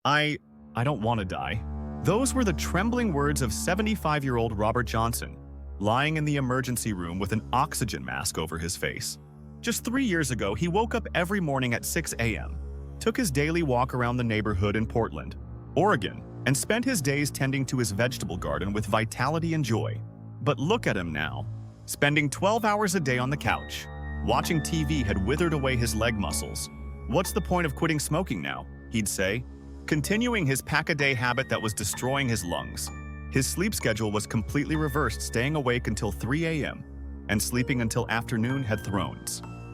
I don't want to die. Those were the trembling words of 75-year-old Robert Johnson, lying in the emergency room with an oxygen mask over his face. Just 3 years ago, he woke up every morning at 6 a.m., took his daily walk around the neighborhood in Portland, Oregon, and spent his days tending to his vegetable garden with vitality and joy. But look at him now. Spending 12 hours a day on the couch, watching TV had withered away his leg muscles. What's the point of quitting smoking now, he'd say, continuing his pack-a-day habit that was destroying his lungs. His sleep schedule was completely reversed, staying awake until 3 a.m. and sleeping until afternoon had thrown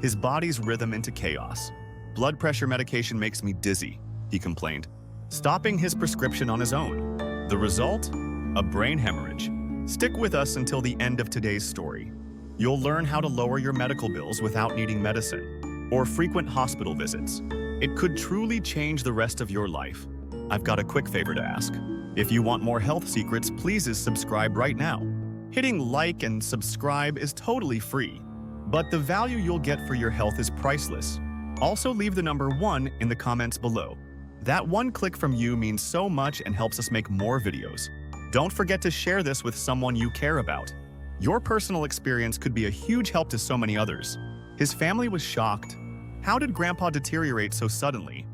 his body's rhythm into chaos. Blood pressure medication makes me dizzy, he complained, stopping his prescription on his own. The result? A brain hemorrhage. Stick with us until the end of today's story. You'll learn how to lower your medical bills without needing medicine or frequent hospital visits. It could truly change the rest of your life. I've got a quick favor to ask. If you want more health secrets, please subscribe right now. Hitting like and subscribe is totally free, but the value you'll get for your health is priceless. Also, leave the number 1 in the comments below. That one click from you means so much and helps us make more videos. Don't forget to share this with someone you care about. Your personal experience could be a huge help to so many others. His family was shocked. How did Grandpa deteriorate so suddenly?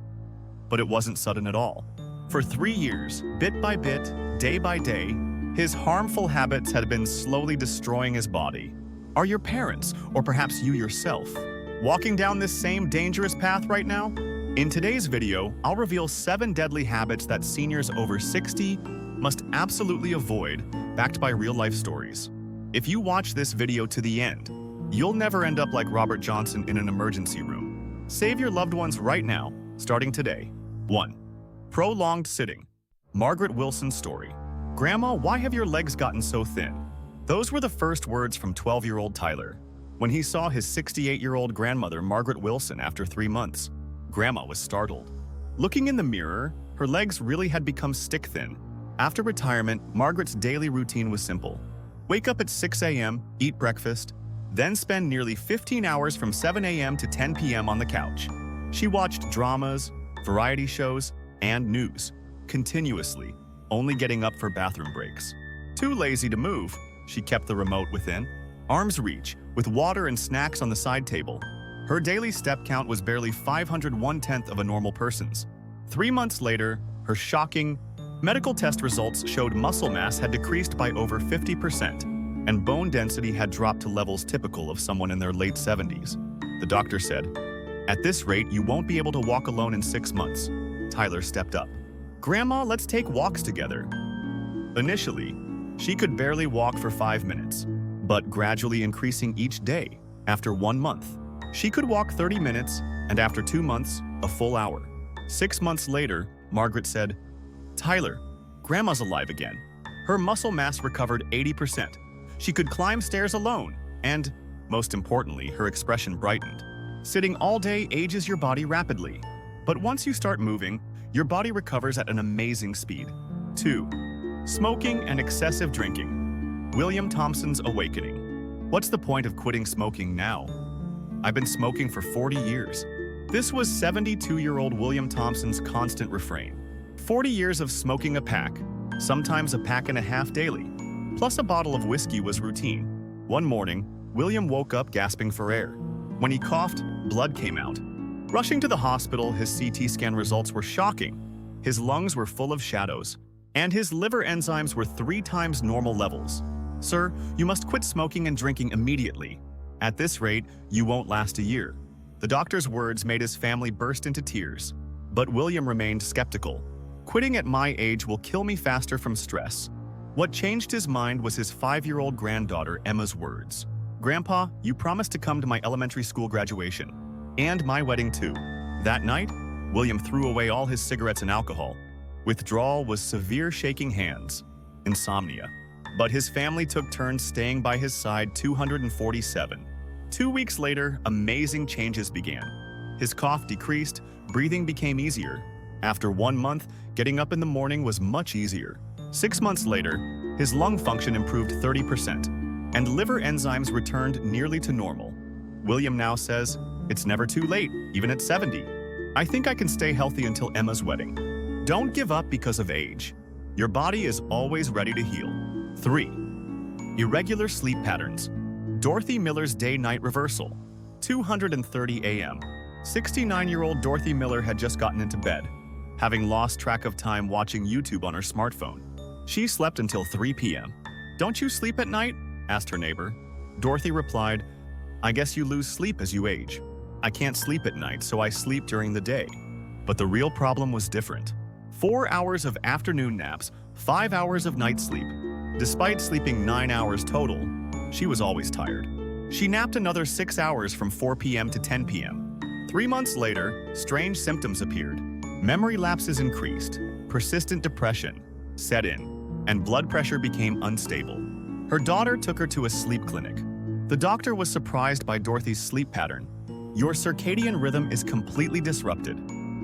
But it wasn't sudden at all. For 3 years, bit by bit, day by day, his harmful habits had been slowly destroying his body. Are your parents, or perhaps you yourself, walking down this same dangerous path right now? In today's video, I'll reveal 7 deadly habits that seniors over 60 must absolutely avoid, backed by real-life stories. If you watch this video to the end, you'll never end up like Robert Johnson in an emergency room. Save your loved ones right now, starting today. 1. Prolonged sitting. Margaret Wilson's story. Grandma, why have your legs gotten so thin? Those were the first words from 12-year-old Tyler when he saw his 68-year-old grandmother, Margaret Wilson, after 3 months. Grandma was startled. Looking in the mirror, her legs really had become stick-thin. After retirement, Margaret's daily routine was simple. Wake up at 6 a.m., eat breakfast, then spend nearly 15 hours from 7 a.m. to 10 p.m. on the couch. She watched dramas, variety shows, and news, continuously, only getting up for bathroom breaks. Too lazy to move, she kept the remote within arm's reach, with water and snacks on the side table. Her daily step count was barely 501/10 of a normal person's. 3 months later, her shocking medical test results showed muscle mass had decreased by over 50%, and bone density had dropped to levels typical of someone in their late 70s. The doctor said, "At this rate, you won't be able to walk alone in 6 months." Tyler stepped up. "Grandma, let's take walks together." Initially, she could barely walk for 5 minutes, but gradually increasing each day. After 1 month, she could walk 30 minutes, and after 2 months, a full hour. 6 months later, Margaret said, "Tyler, Grandma's alive again. Her muscle mass recovered 80%. She could climb stairs alone, and, most importantly, her expression brightened. Sitting all day ages your body rapidly, but once you start moving, your body recovers at an amazing speed. 2. Smoking and excessive drinking. William Thompson's awakening. What's the point of quitting smoking now? I've been smoking for 40 years. This was 72-year-old William Thompson's constant refrain. 40 years of smoking a pack, sometimes a pack and a half daily, plus a bottle of whiskey was routine. One morning, William woke up gasping for air. When he coughed, blood came out. Rushing to the hospital, his CT scan results were shocking. His lungs were full of shadows, and his liver enzymes were 3 times normal levels. "Sir, you must quit smoking and drinking immediately. At this rate, you won't last a year." The doctor's words made his family burst into tears, but William remained skeptical. "Quitting at my age will kill me faster from stress." What changed his mind was his 5-year-old granddaughter Emma's words. "Grandpa, you promised to come to my elementary school graduation, and my wedding too." That night, William threw away all his cigarettes and alcohol. Withdrawal was severe, shaking hands, insomnia. But his family took turns staying by his side 247. 2 weeks later, amazing changes began. His cough decreased, breathing became easier. After 1 month, getting up in the morning was much easier. 6 months later, his lung function improved 30%, and liver enzymes returned nearly to normal. William now says, "It's never too late, even at 70. I think I can stay healthy until Emma's wedding." Don't give up because of age. Your body is always ready to heal. 3. Irregular sleep patterns. Dorothy Miller's day-night reversal. 2:30 a.m. 69-year-old Dorothy Miller had just gotten into bed, having lost track of time watching YouTube on her smartphone. She slept until 3 p.m. "Don't you sleep at night?" asked her neighbor. Dorothy replied, "I guess you lose sleep as you age. I can't sleep at night, so I sleep during the day." But the real problem was different. 4 hours of afternoon naps, 5 hours of night sleep. Despite sleeping 9 hours total, she was always tired. She napped another 6 hours from 4 p.m. to 10 p.m. 3 months later, strange symptoms appeared. Memory lapses increased, persistent depression set in, and blood pressure became unstable. Her daughter took her to a sleep clinic. The doctor was surprised by Dorothy's sleep pattern. "Your circadian rhythm is completely disrupted.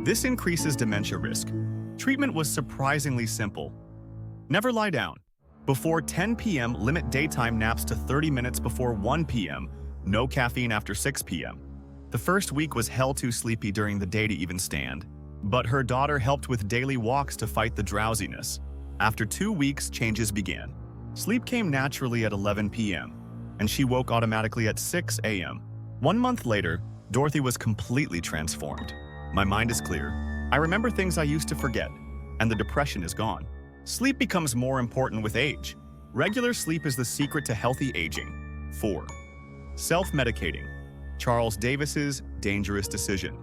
This increases dementia risk." Treatment was surprisingly simple. Never lie down. Before 10 p.m., limit daytime naps to 30 minutes before 1 p.m. No caffeine after 6 p.m. The first week was hell too sleepy during the day to even stand. But her daughter helped with daily walks to fight the drowsiness. After 2 weeks, changes began. Sleep came naturally at 11 p.m., and she woke automatically at 6 a.m. 1 month later, Dorothy was completely transformed. "My mind is clear. I remember things I used to forget, and the depression is gone." Sleep becomes more important with age. Regular sleep is the secret to healthy aging. 4. Self-medicating. Charles Davis's dangerous decision.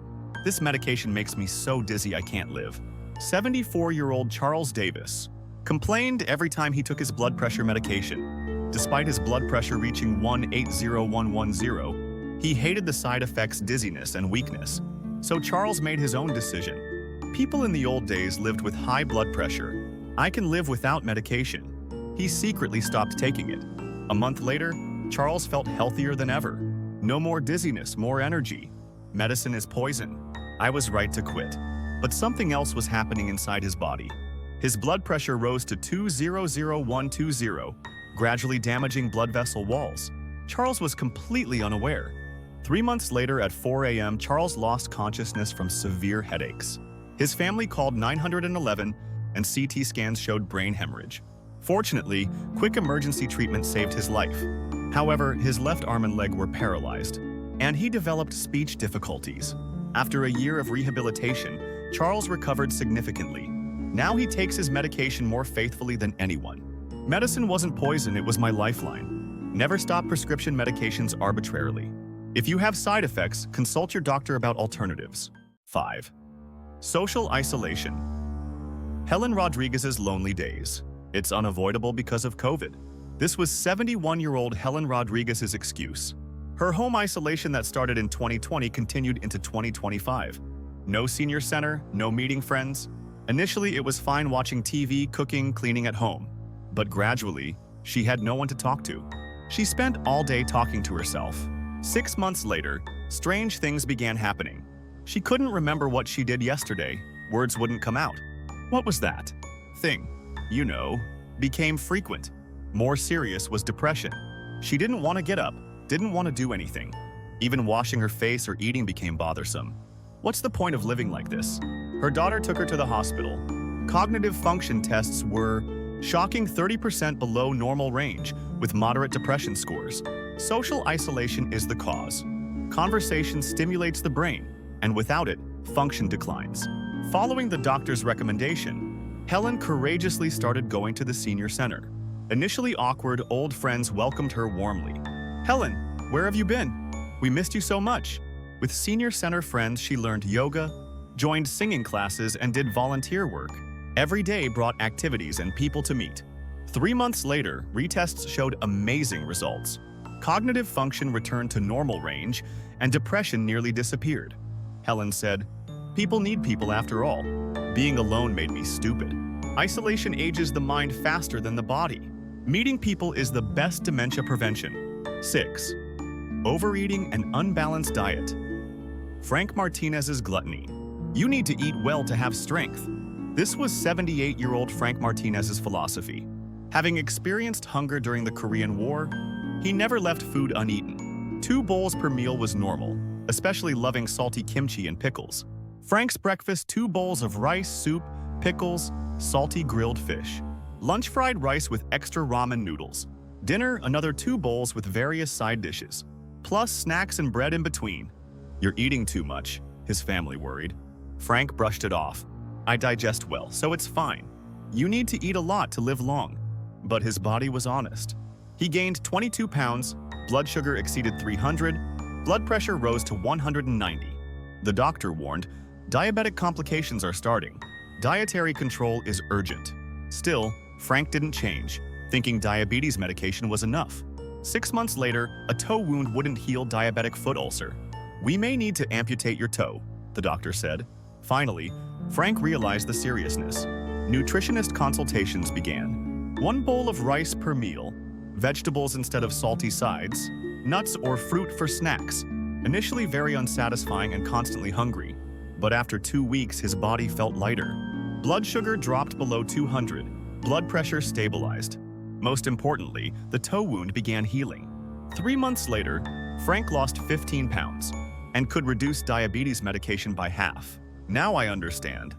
"This medication makes me so dizzy I can't live." 74-year-old Charles Davis complained every time he took his blood pressure medication. Despite his blood pressure reaching 180/110, he hated the side effects, dizziness, and weakness. So Charles made his own decision. People in the old days lived with high blood pressure. I can live without medication. He secretly stopped taking it. A month later, Charles felt healthier than ever. No more dizziness, more energy. Medicine is poison. I was right to quit. But something else was happening inside his body. His blood pressure rose to 200/120, gradually damaging blood vessel walls. Charles was completely unaware. 3 months later at 4 a.m., Charles lost consciousness from severe headaches. His family called 911, and CT scans showed brain hemorrhage. Fortunately, quick emergency treatment saved his life. However, his left arm and leg were paralyzed, and he developed speech difficulties. After a year of rehabilitation, Charles recovered significantly. Now he takes his medication more faithfully than anyone. "Medicine wasn't poison, it was my lifeline." Never stop prescription medications arbitrarily. If you have side effects, consult your doctor about alternatives. 5. Social isolation. Helen Rodriguez's lonely days. It's unavoidable because of COVID. This was 71-year-old Helen Rodriguez's excuse. Her home isolation that started in 2020 continued into 2025. No senior center, no meeting friends. Initially, it was fine watching TV, cooking, cleaning at home. But gradually, she had no one to talk to. She spent all day talking to herself. 6 months later, strange things began happening. She couldn't remember what she did yesterday. Words wouldn't come out. What was that thing? You know, became frequent. More serious was depression. She didn't want to get up, didn't want to do anything. Even washing her face or eating became bothersome. What's the point of living like this? Her daughter took her to the hospital. Cognitive function tests were shocking 30% below normal range, with moderate depression scores. Social isolation is the cause. Conversation stimulates the brain, and without it, function declines. Following the doctor's recommendation, Helen courageously started going to the senior center. Initially awkward, old friends welcomed her warmly. "Helen, where have you been? We missed you so much." With senior center friends, she learned yoga, joined singing classes, and did volunteer work. Every day brought activities and people to meet. 3 months later, retests showed amazing results. Cognitive function returned to normal range, and depression nearly disappeared. Helen said, "People need people after all. Being alone made me stupid." Isolation ages the mind faster than the body. Meeting people is the best dementia prevention. 6. Overeating and unbalanced diet. Frank Martinez's gluttony. You need to eat well to have strength. This was 78-year-old Frank Martinez's philosophy. Having experienced hunger during the Korean War, he never left food uneaten. 2 bowls per meal was normal, especially loving salty kimchi and pickles. Frank's breakfast: 2 bowls of rice, soup, pickles, salty grilled fish. Lunch fried rice with extra ramen noodles. Dinner another 2 bowls with various side dishes. Plus snacks and bread in between. You're eating too much, his family worried. Frank brushed it off. I digest well, so it's fine. You need to eat a lot to live long. But his body was honest. He gained 22 pounds, blood sugar exceeded 300, blood pressure rose to 190. The doctor warned, diabetic complications are starting. Dietary control is urgent. Still, Frank didn't change, thinking diabetes medication was enough. 6 months later, a toe wound wouldn't heal diabetic foot ulcer. We may need to amputate your toe, the doctor said. Finally, Frank realized the seriousness. Nutritionist consultations began. 1 bowl of rice per meal, vegetables instead of salty sides, nuts or fruit for snacks. Initially very unsatisfying and constantly hungry, but after 2 weeks his body felt lighter. Blood sugar dropped below 200, blood pressure stabilized. Most importantly, the toe wound began healing. 3 months later, Frank lost 15 pounds and could reduce diabetes medication by half. Now I understand.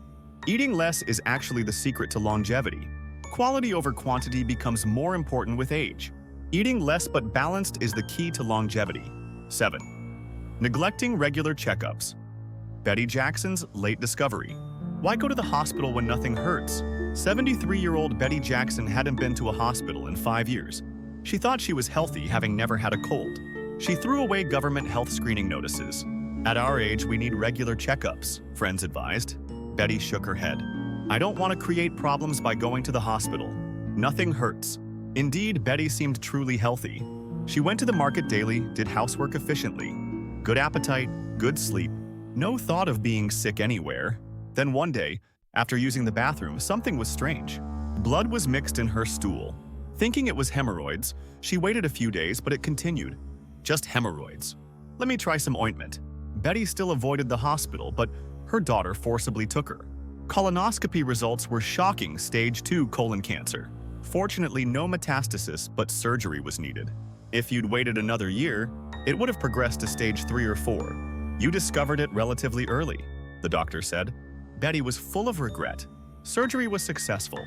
Eating less is actually the secret to longevity. Quality over quantity becomes more important with age. Eating less but balanced is the key to longevity. 7. Neglecting regular checkups. Betty Jackson's late discovery. Why go to the hospital when nothing hurts? 73-year-old Betty Jackson hadn't been to a hospital in 5 years. She thought she was healthy, having never had a cold. She threw away government health screening notices. At our age, we need regular checkups, friends advised. Betty shook her head. I don't want to create problems by going to the hospital. Nothing hurts. Indeed, Betty seemed truly healthy. She went to the market daily, did housework efficiently. Good appetite, good sleep, no thought of being sick anywhere. Then one day, after using the bathroom, something was strange. Blood was mixed in her stool. Thinking it was hemorrhoids, she waited a few days, but it continued. Just hemorrhoids. Let me try some ointment. Betty still avoided the hospital, but her daughter forcibly took her. Colonoscopy results were shocking, stage 2 colon cancer. Fortunately, no metastasis, but surgery was needed. If you'd waited another year, it would have progressed to stage 3 or 4. You discovered it relatively early, the doctor said. Betty was full of regret. Surgery was successful.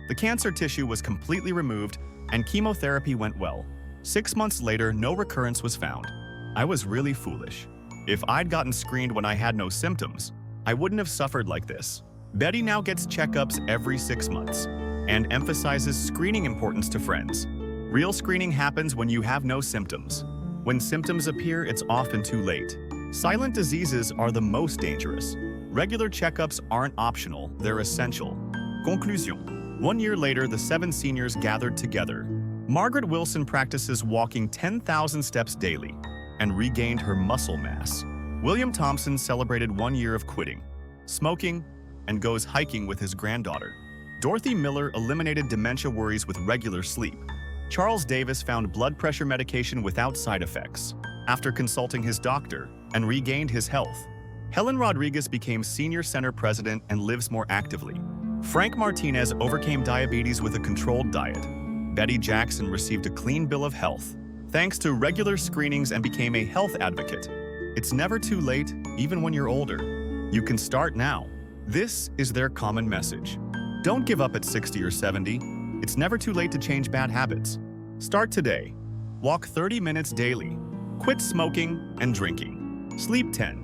The cancer tissue was completely removed and chemotherapy went well. 6 months later, no recurrence was found. I was really foolish. If I'd gotten screened when I had no symptoms, I wouldn't have suffered like this. Betty now gets checkups every 6 months and emphasizes screening importance to friends. Real screening happens when you have no symptoms. When symptoms appear, it's often too late. Silent diseases are the most dangerous. Regular checkups aren't optional, they're essential. Conclusion. 1 year later, the 7 seniors gathered together. Margaret Wilson practices walking 10,000 steps daily and regained her muscle mass. William Thompson celebrated 1 year of quitting smoking and goes hiking with his granddaughter. Dorothy Miller eliminated dementia worries with regular sleep. Charles Davis found blood pressure medication without side effects after consulting his doctor and regained his health. Helen Rodriguez became senior center president and lives more actively. Frank Martinez overcame diabetes with a controlled diet. Betty Jackson received a clean bill of health thanks to regular screenings and became a health advocate. It's never too late, even when you're older. You can start now. This is their common message. Don't give up at 60 or 70. It's never too late to change bad habits. Start today. Walk 30 minutes daily. Quit smoking and drinking. Sleep 10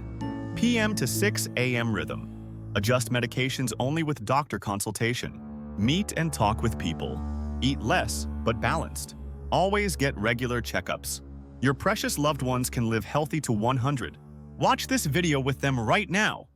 p.m. to 6 a.m. rhythm. Adjust medications only with doctor consultation. Meet and talk with people. Eat less, but balanced. Always get regular checkups. Your precious loved ones can live healthy to 100. Watch this video with them right now.